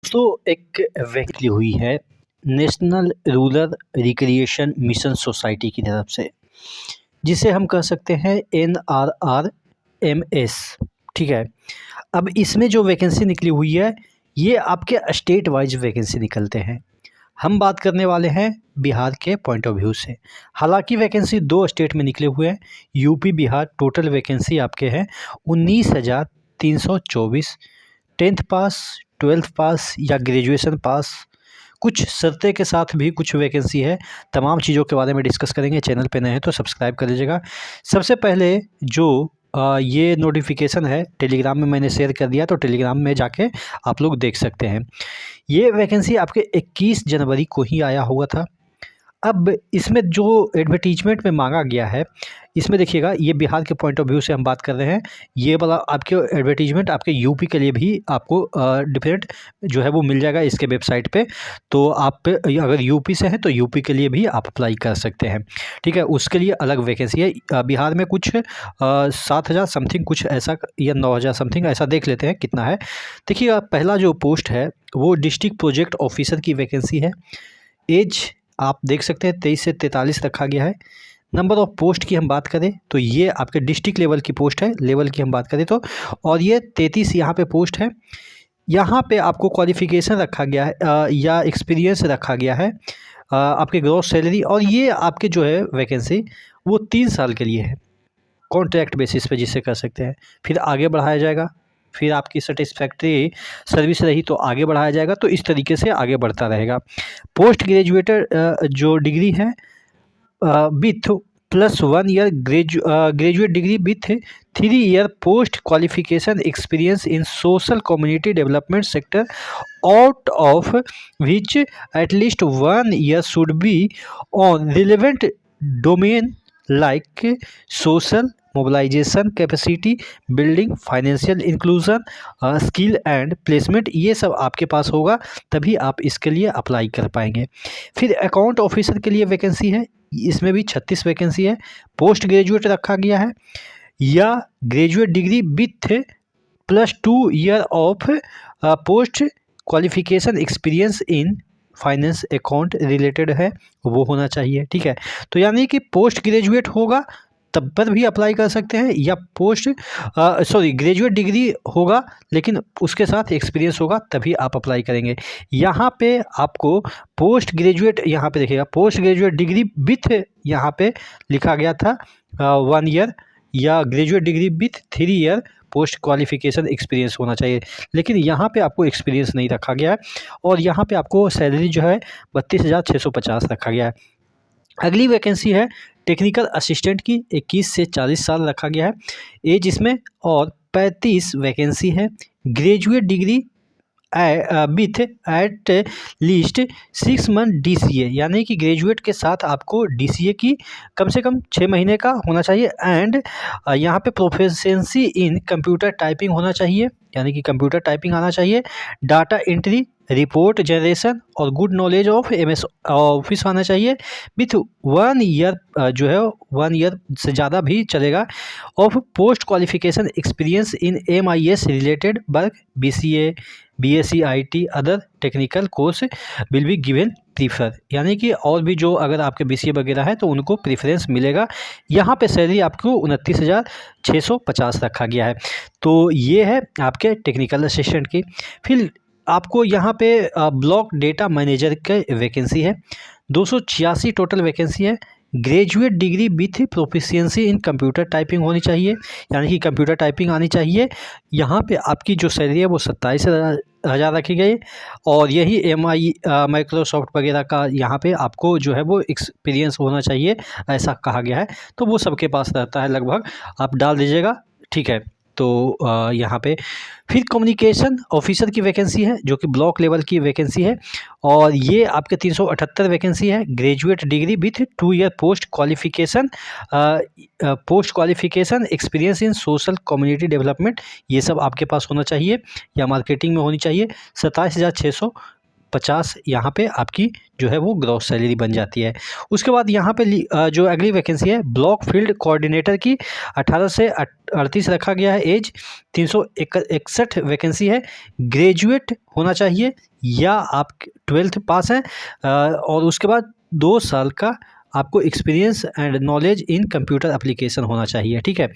दोस्तों एक वैकेंसी हुई है national rural recreation mission society की तरफ से, जिसे हम कह सकते हैं NRRMS। ठीक है। अब इसमें जो वैकेंसी निकली हुई है ये आपके स्टेट वाइज वैकेंसी निकलते हैं। हम बात करने वाले हैं बिहार के पॉइंट ऑफ व्यू से। हालांकि वैकेंसी दो स्टेट में निकले हुए हैं, यूपी बिहार। टोटल वैकेंसी आपके हैं 19,324। 10th पास, 12th पास या ग्रेजुएशन पास, कुछ शर्तें के साथ भी कुछ वैकेंसी है। तमाम चीज़ों के बारे में डिस्कस करेंगे। चैनल पे नए हैं तो सब्सक्राइब कर लीजिएगा। सबसे पहले जो ये नोटिफिकेशन है टेलीग्राम में मैंने शेयर कर दिया, तो टेलीग्राम में जाके आप लोग देख सकते हैं। ये वैकेंसी आपके 21 जनवरी को ही आया हुआ था। अब इसमें जो एडवर्टीजमेंट में मांगा गया है, इसमें देखिएगा, ये बिहार के पॉइंट ऑफ व्यू से हम बात कर रहे हैं। ये वाला आपके एडवर्टीजमेंट आपके यूपी के लिए भी आपको डिफरेंट जो है वो मिल जाएगा इसके वेबसाइट पे। तो आप अगर यूपी से हैं तो यूपी के लिए भी आप अप्लाई कर सकते हैं। ठीक है, उसके लिए अलग वैकेंसी है। बिहार में कुछ 7,000 समथिंग कुछ ऐसा या 9,000 समथिंग ऐसा देख लेते हैं कितना है। देखिएगा, पहला जो पोस्ट है वो डिस्ट्रिक्ट प्रोजेक्ट ऑफिसर की वैकेंसी है। एज आप देख सकते हैं 23 से 43 रखा गया है। नंबर ऑफ पोस्ट की हम बात करें तो ये आपके डिस्ट्रिक्ट लेवल की पोस्ट है। लेवल की हम बात करें तो, और ये 33 यहाँ पे पोस्ट है। यहाँ पे आपको क्वालिफ़िकेशन रखा गया है या एक्सपीरियंस रखा गया है, आपके ग्रॉस सैलरी। और ये आपके जो है वैकेंसी वो 3 साल के लिए है, कॉन्ट्रैक्ट बेसिस पे जिसे कर सकते हैं। फिर आगे बढ़ाया जाएगा, फिर आपकी सेटिस्फैक्ट्री सर्विस रही तो आगे बढ़ाया जाएगा। तो इस तरीके से आगे बढ़ता रहेगा। पोस्ट ग्रेजुएटेड जो डिग्री है with +1 year graduate degree with 3 year post qualification experience in social community development sector, out of which at least 1 year should be on relevant domain like social mobilisation, capacity building, financial inclusion, skill and placement. ये सब आपके पास होगा तभी आप इसके लिए apply कर पाएंगे। फिर अकाउंट ऑफिसर के लिए वैकेंसी है। इसमें भी 36 वैकेंसी है। पोस्ट ग्रेजुएट रखा गया है या graduate degree with +2 year of post qualification experience in finance account related है, वो होना चाहिए। ठीक है, तो यानी कि पोस्ट ग्रेजुएट होगा तब पर भी अप्लाई कर सकते हैं, या ग्रेजुएट डिग्री होगा लेकिन उसके साथ एक्सपीरियंस होगा तभी आप अप्लाई करेंगे। यहाँ पे आपको पोस्ट ग्रेजुएट, यहाँ पे देखिएगा पोस्ट ग्रेजुएट डिग्री विथ, यहाँ पे लिखा गया था 1 ईयर या graduate degree with 3 year post qualification experience होना चाहिए, लेकिन यहाँ पे आपको एक्सपीरियंस नहीं रखा गया है। और यहाँ पे आपको सैलरी जो है 32,650 रखा गया है। अगली वैकेंसी है टेक्निकल असिस्टेंट की, 21 से 40 साल रखा गया है एज इसमें, और 35 वैकेंसी है। Graduate degree with at least 6 month DCA, यानी कि ग्रेजुएट के साथ आपको DCA की कम से कम 6 महीने का होना चाहिए। एंड यहाँ पे प्रोफिशिएंसी इन कंप्यूटर टाइपिंग होना चाहिए, यानी कि कंप्यूटर टाइपिंग आना चाहिए। डाटा एंट्री, रिपोर्ट जनरेशन और good knowledge of MS office आना चाहिए। विथ 1 ईयर जो है 1 ईयर से ज़्यादा भी चलेगा of post qualification experience in MIS related work, BCA, BSc IT other technical course will be given prefer, यानी कि और भी जो अगर आपके BCA वगैरह है तो उनको प्रीफरेंस मिलेगा। यहाँ पे सैलरी आपको 29,650 रखा गया है। तो ये है आपके टेक्निकल असिस्टेंट की। फिर आपको यहाँ पे ब्लॉक डेटा मैनेजर के वैकेंसी है, 286 टोटल वैकेंसी है। Graduate degree with proficiency in computer typing होनी चाहिए, यानी कि कंप्यूटर टाइपिंग आनी चाहिए। यहाँ पे आपकी जो सैलरी है वो 27,000 रखी गई, और यही माइक्रोसॉफ्ट वगैरह का यहाँ पे आपको जो है वो एक्सपीरियंस होना चाहिए, ऐसा कहा गया है। तो वो सबके पास रहता है लगभग, आप डाल दीजिएगा। ठीक है, तो यहाँ पे फिर कम्युनिकेशन ऑफिसर की वैकेंसी है जो कि ब्लॉक लेवल की वैकेंसी है, और ये आपके 378 वैकेंसी है। Graduate degree with 2 year post qualification experience in social community development, ये सब आपके पास होना चाहिए या मार्केटिंग में होनी चाहिए। 27,600 350 यहाँ पे आपकी जो है वो ग्रॉस सैलरी बन जाती है। उसके बाद यहाँ पे जो अगली वैकेंसी है ब्लॉक फील्ड कोऑर्डिनेटर की 18 से 38 रखा गया है एज। 361 वैकेंसी है। ग्रेजुएट होना चाहिए या आप 12th पास हैं और उसके बाद 2 साल का आपको experience and knowledge in computer application होना चाहिए। ठीक है,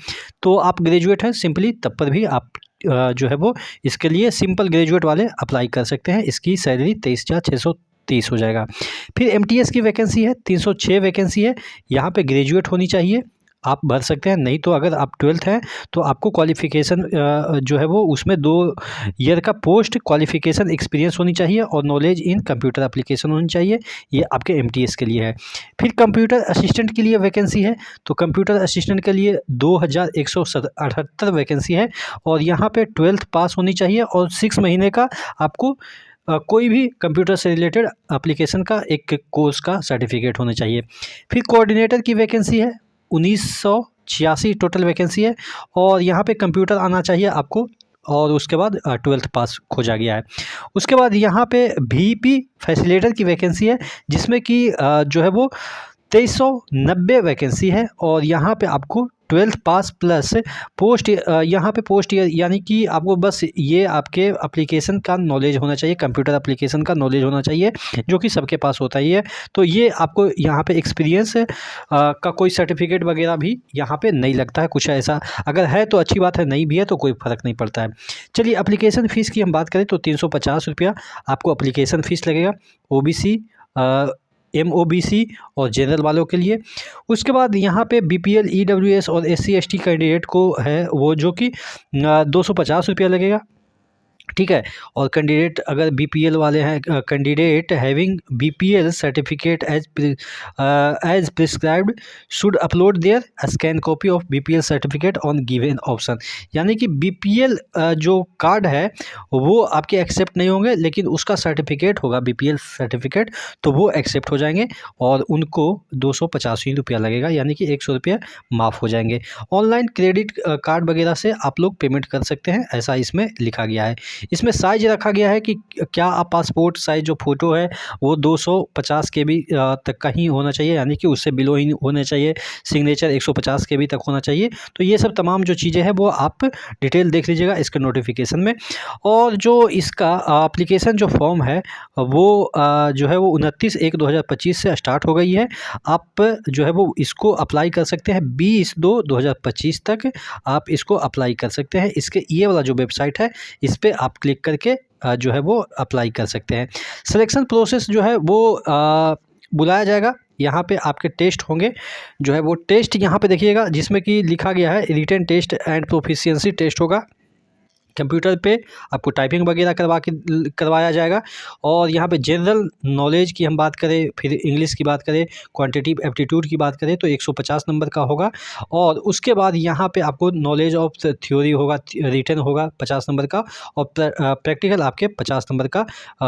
तो आप ग्रेजुएट हैं सिंपली, तब पर भी आप जो है वो इसके लिए सिंपल ग्रेजुएट वाले अप्लाई कर सकते हैं। इसकी सैलरी 23,630 हो जाएगा। फिर एमटीएस की वैकेंसी है, 306 वैकेंसी है। यहाँ पे ग्रेजुएट होनी चाहिए, आप भर सकते हैं। नहीं तो अगर आप 12th हैं तो आपको क्वालिफ़िकेशन जो है वो उसमें 2 ईयर का पोस्ट क्वालिफ़िकेशन एक्सपीरियंस होनी चाहिए और नॉलेज इन कंप्यूटर एप्लीकेशन होनी चाहिए। ये आपके एमटीएस के लिए है। फिर कंप्यूटर असिस्टेंट के लिए वैकेंसी है, तो कंप्यूटर असिस्टेंट के लिए 2178 वैकेंसी है और यहाँ पे 12th पास होनी चाहिए और 6 महीने का आपको कोई भी कंप्यूटर से रिलेटेड एप्लीकेशन का एक कोर्स का सर्टिफिकेट होना चाहिए। फिर कोऑर्डिनेटर की वैकेंसी है, 1986 टोटल वैकेंसी है और यहाँ पे कंप्यूटर आना चाहिए आपको और उसके बाद 12th पास खोजा गया है। उसके बाद यहाँ पे वीपी फैसिलिटेटर की वैकेंसी है जिसमें कि जो है वो 2390 वैकेंसी है और यहाँ पे आपको 12th पास प्लस पोस्ट यहाँ पे पोस्ट यानी कि आपको बस ये आपके एप्लीकेशन का नॉलेज होना चाहिए, कंप्यूटर एप्लीकेशन का नॉलेज होना चाहिए जो कि सबके पास होता ही है। तो ये आपको यहाँ पे एक्सपीरियंस का कोई सर्टिफिकेट वगैरह भी यहाँ पे नहीं लगता है कुछ ऐसा। अगर है तो अच्छी बात है, नहीं भी है तो कोई फ़र्क नहीं पड़ता है। चलिए एप्लीकेशन फ़ीस की हम बात करें तो 350 रुपया आपको एप्लीकेशन फ़ीस लगेगा ओबीसी एमओबीसी और जनरल वालों के लिए। उसके बाद यहाँ पे बीपीएल ईडब्ल्यूएस और एससी एसटी कैंडिडेट को है वो जो कि 250 रुपया लगेगा। ठीक है, और कैंडिडेट अगर बीपीएल वाले हैं, candidate having BPL certificate as prescribed should upload their scan copy of BPL certificate on given option. यानी कि बीपीएल जो कार्ड है वो आपके एक्सेप्ट नहीं होंगे, लेकिन उसका सर्टिफिकेट होगा बीपीएल सर्टिफिकेट, तो वो एक्सेप्ट हो जाएंगे और उनको 250 रुपया लगेगा, यानी कि 100 रुपया माफ़ हो जाएंगे। ऑनलाइन क्रेडिट कार्ड वगैरह से आप लोग पेमेंट कर सकते हैं, ऐसा इसमें लिखा गया है। इसमें साइज रखा गया है कि क्या आप पासपोर्ट साइज जो फ़ोटो है वो 250 केबी तक का ही होना चाहिए, यानी कि उससे बिलो ही होने चाहिए। सिग्नेचर 150 केबी तक होना चाहिए। तो ये सब तमाम जो चीज़ें हैं वो आप डिटेल देख लीजिएगा इसके नोटिफिकेशन में। और जो इसका एप्लीकेशन जो फॉर्म है वो जो है वो 29/1/2025 से स्टार्ट हो गई है। आप जो है वो इसको अप्लाई कर सकते हैं 20/2/2025 तक आप इसको अप्लाई कर सकते हैं। इसके ये वाला जो वेबसाइट है इस पर आप क्लिक करके जो है वो अप्लाई कर सकते हैं। सिलेक्शन प्रोसेस जो है वो बुलाया जाएगा, यहाँ पे आपके टेस्ट होंगे जो है वो टेस्ट यहाँ पे देखिएगा जिसमें कि लिखा गया है written test and proficiency test होगा। कंप्यूटर पे आपको टाइपिंग वगैरह करवाया जाएगा। और यहाँ पे जनरल नॉलेज की हम बात करें, फिर इंग्लिश की बात करें, क्वांटिटेटिव एप्टीट्यूड की बात करें तो 150 नंबर का होगा। और उसके बाद यहाँ पे आपको नॉलेज ऑफ थ्योरी होगा, रिटन होगा 50 नंबर का, और प्रैक्टिकल आपके 50 नंबर का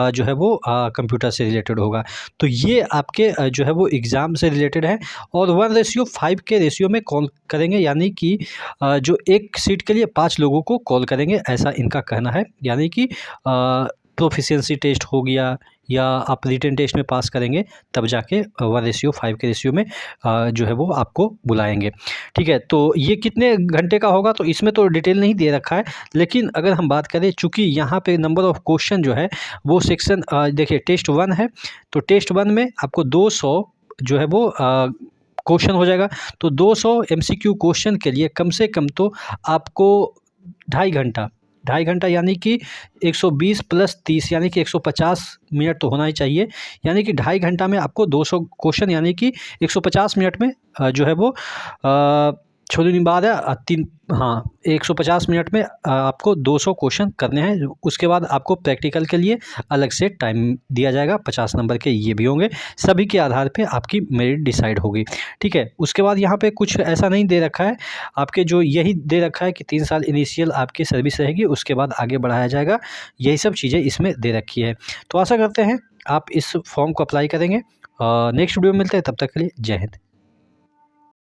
जो है वो कंप्यूटर से रिलेटेड होगा। तो ये आपके जो है वो एग्ज़ाम से रिलेटेड है। और 1:5 के रेशियो में कॉल करेंगे, यानी कि जो एक सीट के लिए 5 लोगों को कॉल करेंगे, ऐसा इनका कहना है। यानी कि प्रोफिशिएंसी टेस्ट हो गया या आप रिटन टेस्ट में पास करेंगे तब जाके 1:5 के रेशियो में जो है वो आपको बुलाएंगे। ठीक है, तो ये कितने घंटे का होगा तो इसमें तो डिटेल नहीं दे रखा है, लेकिन अगर हम बात करें चूँकि यहाँ पे नंबर ऑफ़ क्वेश्चन जो है वो सेक्शन देखिए टेस्ट 1 है, तो टेस्ट 1 में आपको 200 जो है वो क्वेश्चन हो जाएगा। तो 200 एमसीक्यू क्वेश्चन के लिए कम से कम तो आपको 2.5 घंटा यानी कि 120 + 30 यानी कि 150 मिनट तो होना ही चाहिए। यानी कि 2.5 घंटा में आपको 200 क्वेश्चन यानी कि 150 मिनट में जो है वो छोटी बात है 150 मिनट में आपको 200 क्वेश्चन करने हैं। उसके बाद आपको प्रैक्टिकल के लिए अलग से टाइम दिया जाएगा, 50 नंबर के ये भी होंगे। सभी के आधार पे आपकी मेरिट डिसाइड होगी। ठीक है, उसके बाद यहाँ पे कुछ ऐसा नहीं दे रखा है, आपके जो यही दे रखा है कि 3 साल इनिशियल आपकी सर्विस रहेगी, उसके बाद आगे बढ़ाया जाएगा। यही सब चीज़ें इसमें दे रखी है। तो आशा करते हैं आप इस फॉर्म को अप्लाई करेंगे। नेक्स्ट वीडियो में मिलते हैं, तब तक के लिए जय हिंद।